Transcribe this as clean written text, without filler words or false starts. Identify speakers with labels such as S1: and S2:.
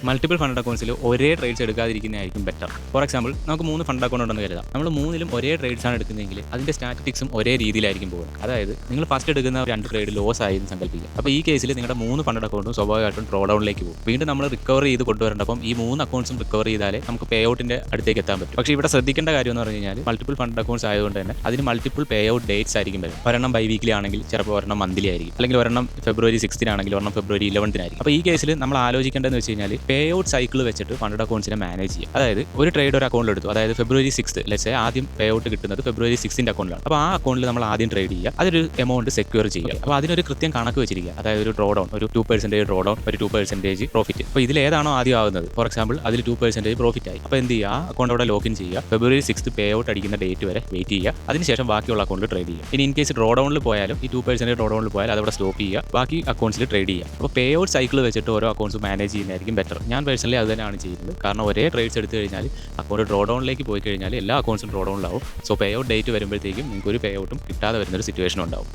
S1: Multiple fund അക്കൗണ്ട്സിൽ ഒരേ trades എടുക്കാതിരിക്കുന്നതായിരിക്കും better. For example നമുക്ക് 3 fund account ഉണ്ടെന്ന് കരുതാം. നമ്മൾ മൂന്നിലും ഒരേ ട്രേഡ്സ് ആണ് എടുക്കുന്നതെങ്കിൽ അതിൻ്റെ സ്റ്റാറ്റിസ്റ്റിക്സും ഒരേ രീതിയിലായിരിക്കും പോകുന്നത്. അതായത് നിങ്ങൾ ഫസ്റ്റ് എടുക്കുന്ന 2 ട്രേഡ് ലോസ് ആയി എന്ന് സങ്കല്പിക്കുക. അപ്പോൾ ഈ കേസിൽ നിങ്ങളുടെ 3 ഫണ്ട് അക്കൗണ്ടും സ്വാഭാവികമായിട്ടും ഡ്രോ ഡൗണിലേക്ക് പോകും. വീണ്ടും നമ്മൾ റിക്കവർ ചെയ്ത് കൊണ്ടുവരേണ്ടപ്പം ഈ 3 അക്കൗണ്ട്സും റിക്കവർ ചെയ്താലേ നമുക്ക് പേ ഔട്ടിൻ്റെ അടുത്തേക്ക് എത്താൻ പറ്റും. പക്ഷേ ഇവിടെ ശ്രദ്ധിക്കേണ്ട കാര്യം എന്ന് പറഞ്ഞു കഴിഞ്ഞാൽ മൾട്ടിപ്പിൾ ഫണ്ട് അക്കൗണ്ട്സ് ആയതുകൊണ്ട് തന്നെ അതിന് മൾട്ടിപ്പിൾ പേ ഔട്ട് ഡേറ്റ്സ് ആയിരിക്കും വരും. ഒരെണ്ണം ബൈ വീക്കിലി ആണെങ്കിൽ ചിലപ്പോൾ ഒരെണ്ണം മന്ത്ലി ആയിരിക്കും, അല്ലെങ്കിൽ ഒരെണ്ണം ഫെബ്രുവരി 6 ആണെങ്കിൽ ഒരെണ്ണം ഫെബ്രുവരി 11 ആയിരിക്കും. അപ്പോൾ ഈ കേസിൽ നമ്മൾ ആലോചിക്കേണ്ടതെന്ന് വെച്ച് കഴിഞ്ഞാൽ പേ ഔട്ട് സൈക്കിൾ വെച്ചിട്ട് ഫണ്ട് അക്കൗണ്ട്സിനെ മാനേജ് ചെയ്യുക. അതായത് ഒരു ട്രേഡ് ഒരു അക്കൗണ്ടിൽ എടുത്തു, അതായത് ഫെബ്രുവരി 6 ലെറ്റ്സ് ആദ്യം പേ ഔട്ട് കിട്ടുന്നത് ഫെബ്രുവരി 6 അക്കൗണ്ടിലാണ്. അപ്പോൾ ആ അക്കൗണ്ടിൽ നമ്മൾ ആദ്യം ട്രേഡ് ചെയ്യുക, അതൊരു എമൗണ്ട് സെക്യൂർ ചെയ്യുക. അപ്പോൾ അതിനൊരു കൃത്യം കണക്ക് വെച്ചിരിക്കുക, അതായത് ഒരു ഡ്രോ ഡൗൺ, ഒരു 2% ഡ്രോ ഡൗൺ, ഒരു 2% പ്രോഫിറ്റ്. അപ്പോൾ ഇതിൽ ഏതാണോ ആദ്യം ആകുന്നത്, ഫോർ എക്സാമ്പിൾ അതിൽ 2% പ്രോഫിറ്റ് ആയി, അപ്പോൾ എന്ത് ചെയ്യുക, ആ അക്കൗണ്ട് അവിടെ ലോഗിൻ ചെയ്യുക, ഫെബ്രുവരി 6 പേ ഔട്ട് അടിക്കുന്ന ഡേറ്റ് വരെ വെയിറ്റ് ചെയ്യുക, അതിനുശേഷം ബാക്കിയുള്ള അക്കൗണ്ടിൽ ട്രേഡ് ചെയ്യുക. ഇനി ഇൻ കേസ് ഡ്രോ ഡൗണിൽ പോയാലും ഈ 2% ഡ്രോ ഡൗണിൽ പോയാൽ അതവിടെ സ്റ്റോപ്പ് ചെയ്യുക, ബാക്കി അക്കൗണ്ട്സിൽ ട്രേഡ് ചെയ്യുക. അപ്പോൾ പേ ഔട്ട് സൈക്കിൾ വെച്ചിട്ട് ഓരോ അക്കൗണ്ട്സ് മാനേജ് ചെയ്യുന്നതായിരിക്കും ബെറ്റർ. ഞാൻ പേഴ്സണലി അത് തന്നെയാണ് ചെയ്യുന്നത്. കാരണം ഒരേ ട്രേഡ്സ് എടുത്തു കഴിഞ്ഞാൽ അക്കൗണ്ട് ഡ്രോ ഡൗണിലേക്ക് പോയി കഴിഞ്ഞാൽ എല്ലാ അക്കൗണ്ട്സും ഡ്രോ ഡൗണിലാവും. സോ പേ ഔട്ട് ഡേറ്റ് വരുമ്പോഴത്തേക്കും നിങ്ങൾക്ക് ഒരു പേ ഔട്ടും കിട്ടാതെ വരുന്നൊരു സിറ്റുവേഷൻ ഉണ്ടാവും.